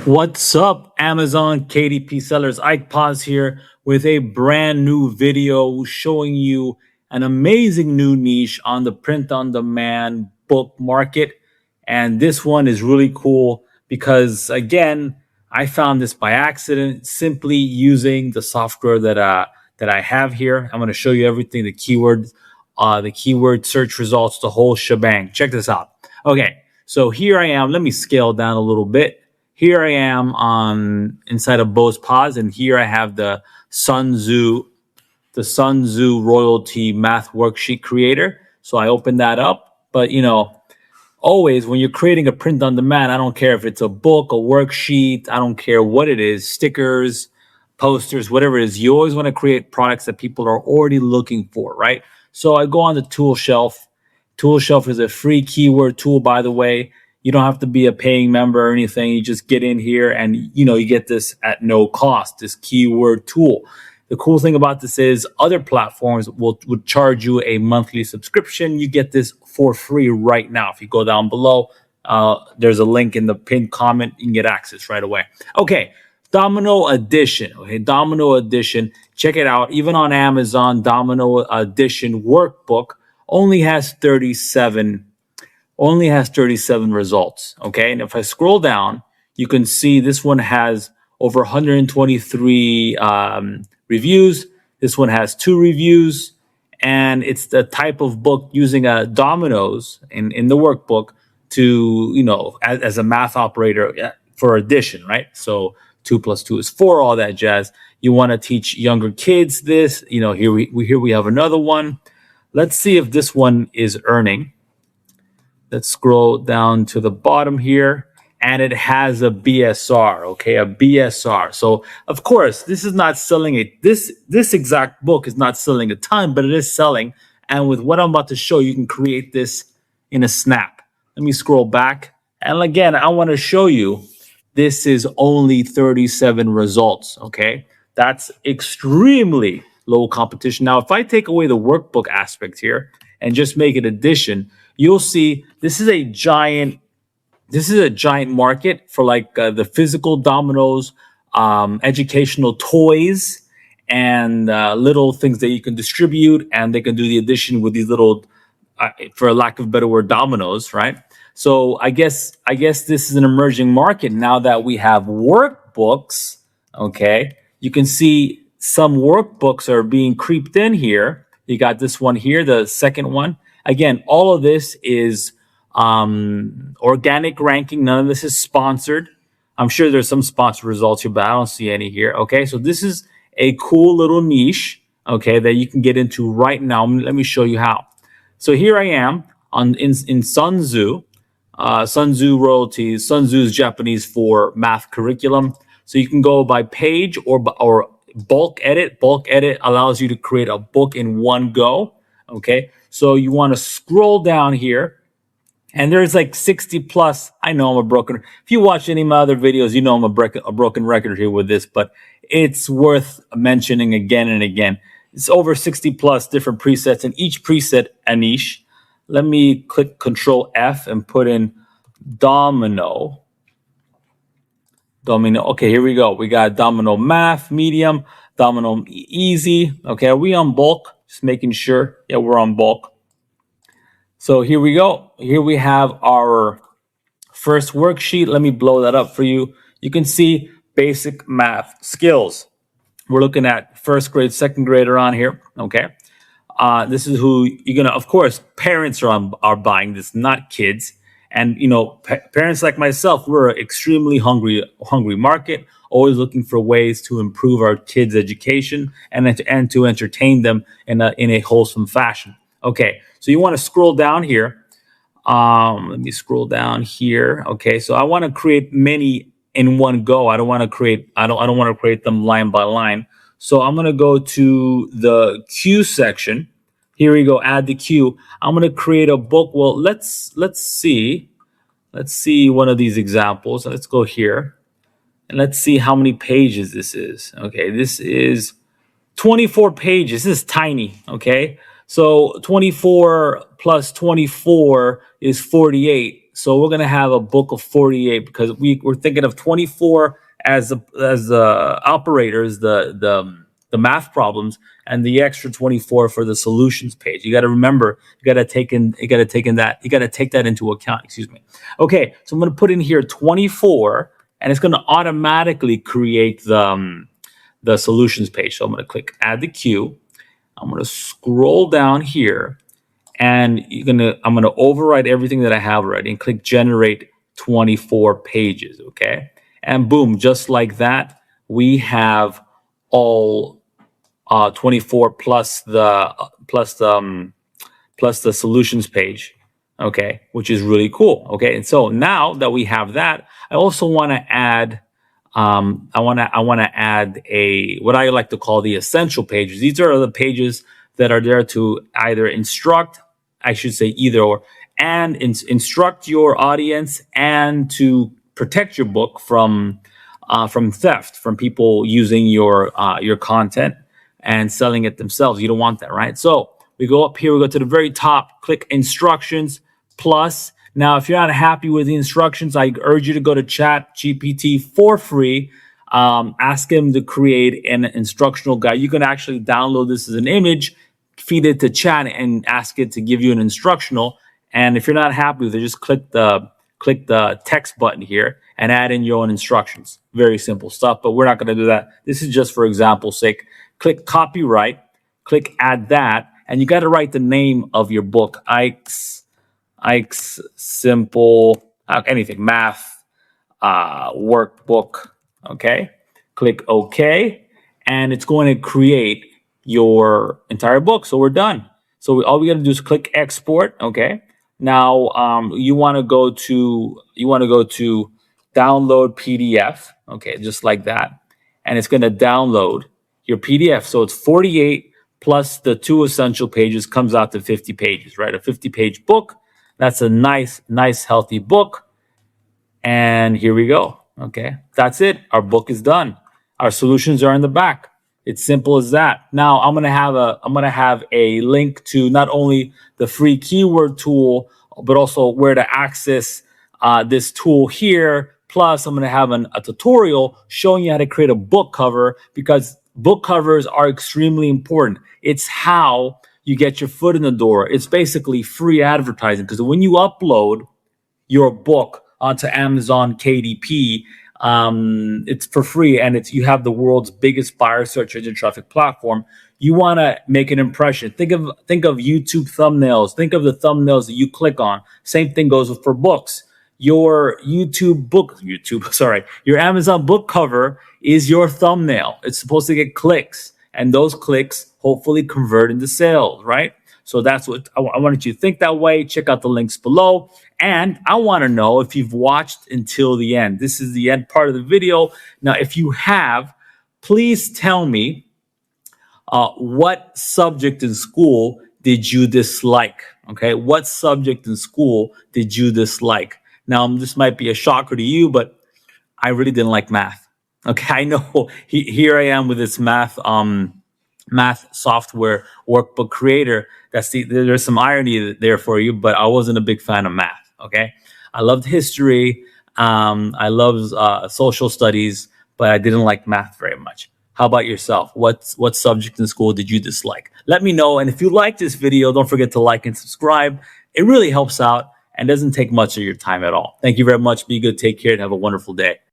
What's up, Amazon KDP sellers? Ike Paz here with a brand new video showing you an amazing new niche on the print on demand book market. And this one is really cool because, again, I found this by accident simply using the software that I have here. I'm going to show you everything, the keyword search results, the whole shebang. Check this out. Okay, so here I am. Let me scale down a little bit. Here I am on inside of Bose Pause, and here I have the Sunsuu royalty math worksheet creator. So I open that up. But always when you're creating a print on demand, I don't care if it's a book, a worksheet, I don't care what it is, stickers, posters, whatever it is, you always want to create products that people are already looking for, right? So I go on the tool shelf. Tool shelf is a free keyword tool, by the way. You don't have to be a paying member or anything. You just get in here and you get this at no cost, this keyword tool. The cool thing about this is other platforms would charge you a monthly subscription. You get this for free right now. If you go down below, there's a link in the pinned comment. You can get access right away. Okay, Domino Edition. Okay, Domino Edition. Check it out. Even on Amazon, Domino Edition workbook only has 37 results. Okay, and if I scroll down, you can see this one has over 123 reviews. This one has 2 reviews, and it's the type of book using a dominoes in the workbook to as a math operator for addition, right? So 2 plus 2 is 4, all that jazz. You want to teach younger kids this. Here we have another one. Let's see if this one is earning. Let's scroll down to the bottom here, and it has a BSR, okay, a BSR. So, of course, this is not selling this exact book is not selling a ton, but it is selling. And with what I'm about to show, you can create this in a snap. Let me scroll back. And again, I want to show you this is only 37 results, okay? That's extremely low competition. Now, if I take away the workbook aspect here and just make it addition, you'll see this is a giant market for like the physical dominoes, educational toys, and little things that you can distribute, and they can do the addition with these little, for lack of a better word, dominoes, right? So I guess this is an emerging market now that we have workbooks. Okay, you can see some workbooks are being creeped in here. You got this one here, the second one. Again, all of this is organic ranking. None of this is sponsored. I'm sure there's some sponsored results here, but I don't see any here. Okay, so this is a cool little niche, okay, that you can get into right now. Let me show you how. So here I am in Sunsuu, Sunsuu royalties. Sunsuu is Japanese for math curriculum. So you can go by page or bulk edit. Bulk edit allows you to create a book in one go. Okay, so you want to scroll down here, and there's like 60 plus. I know I'm a broken. If you watch any of my other videos, you know I'm a broken record here with this, but it's worth mentioning again and again. It's over 60 plus different presets, and each preset a niche. Let me click Control F and put in Domino. Okay, here we go. We got Domino Math, Medium, Domino Easy. Okay, are we on bulk? Just making sure. Yeah, we're on bulk. So here we go. Here we have our first worksheet. Let me blow that up for you. You can see basic math skills. We're looking at first grade, second grader on here. Okay. This is who you're gonna. Of course, parents are buying this, not kids. And parents like myself, we're an extremely hungry market, always looking for ways to improve our kids' education and to entertain them in a wholesome fashion. Okay, so you want to scroll down here. Let me scroll down here. Okay, so I want to create many in one go. I don't want to create them line by line. So I'm going to go to the Q section. Here we go, add the Q. I'm going to create a book. Well, let's see one of these examples. Let's go here and let's see how many pages this is. Okay, this is 24 pages. This is tiny, okay? So 24 plus 24 is 48. So we're going to have a book of 48 because we're thinking of 24 as the operators, the math problems, and the extra 24 for the solutions page. You got to remember, you got to take that into account. Excuse me. Okay, so I'm going to put in here 24, and it's going to automatically create the solutions page. So I'm going to click add the queue. I'm going to scroll down here, and I'm gonna overwrite everything that I have already and click generate 24 pages. Okay, and boom, just like that, we have all 24 plus the solutions page. Okay, which is really cool. Okay, and so now that we have that, I also want to add. I want to add what I like to call the essential pages. These are the pages that are there to either instruct, I should say either or, and instruct your audience and to protect your book from theft, from people using your content and selling it themselves. You don't want that, right? So we go up here, we go to the very top, click instructions plus. Now, if you're not happy with the instructions, I urge you to go to ChatGPT for free. Ask him to create an instructional guide. You can actually download this as an image, feed it to Chat, and ask it to give you an instructional. And if you're not happy with it, just click the text button here and add in your own instructions. Very simple stuff, but we're not going to do that. This is just for example's sake. Click copyright, click add that, and you got to write the name of your book. Ike's simple anything math workbook. Okay, click OK, and it's going to create your entire book. So we're done. So all we got to do is click export. Okay, now you want to go to download PDF. Okay, just like that, and it's going to download your PDF. So it's 48 plus the 2 essential pages comes out to 50 pages, right? A 50-page book. That's a nice, healthy book. And here we go. Okay, that's it. Our book is done. Our solutions are in the back. It's simple as that. Now I'm gonna have a link to not only the free keyword tool, but also where to access this tool here. Plus, I'm gonna have a tutorial showing you how to create a book cover, because book covers are extremely important. It's how you get your foot in the door. It's basically free advertising, because when you upload your book onto Amazon KDP, it's for free, and you have the world's biggest buyer search engine traffic platform. You want to make an impression. Think of YouTube thumbnails. Think of the thumbnails that you click on. Same thing goes for books. Your your Amazon book cover is your thumbnail. It's supposed to get clicks, and those clicks hopefully convert into sales, right? So that's what I wanted you to think that way. Check out the links below. And I want to know if you've watched until the end. This is the end part of the video. Now, if you have, please tell me what subject in school did you dislike? Okay, what subject in school did you dislike? Now, this might be a shocker to you, but I really didn't like math. Okay, I know here I am with this math software workbook creator. There's some irony there for you, but I wasn't a big fan of math. Okay, I loved history. I loved social studies, but I didn't like math very much. How about yourself? What subject in school did you dislike? Let me know. And if you like this video, don't forget to like and subscribe. It really helps out and doesn't take much of your time at all. Thank you very much. Be good. Take care and have a wonderful day.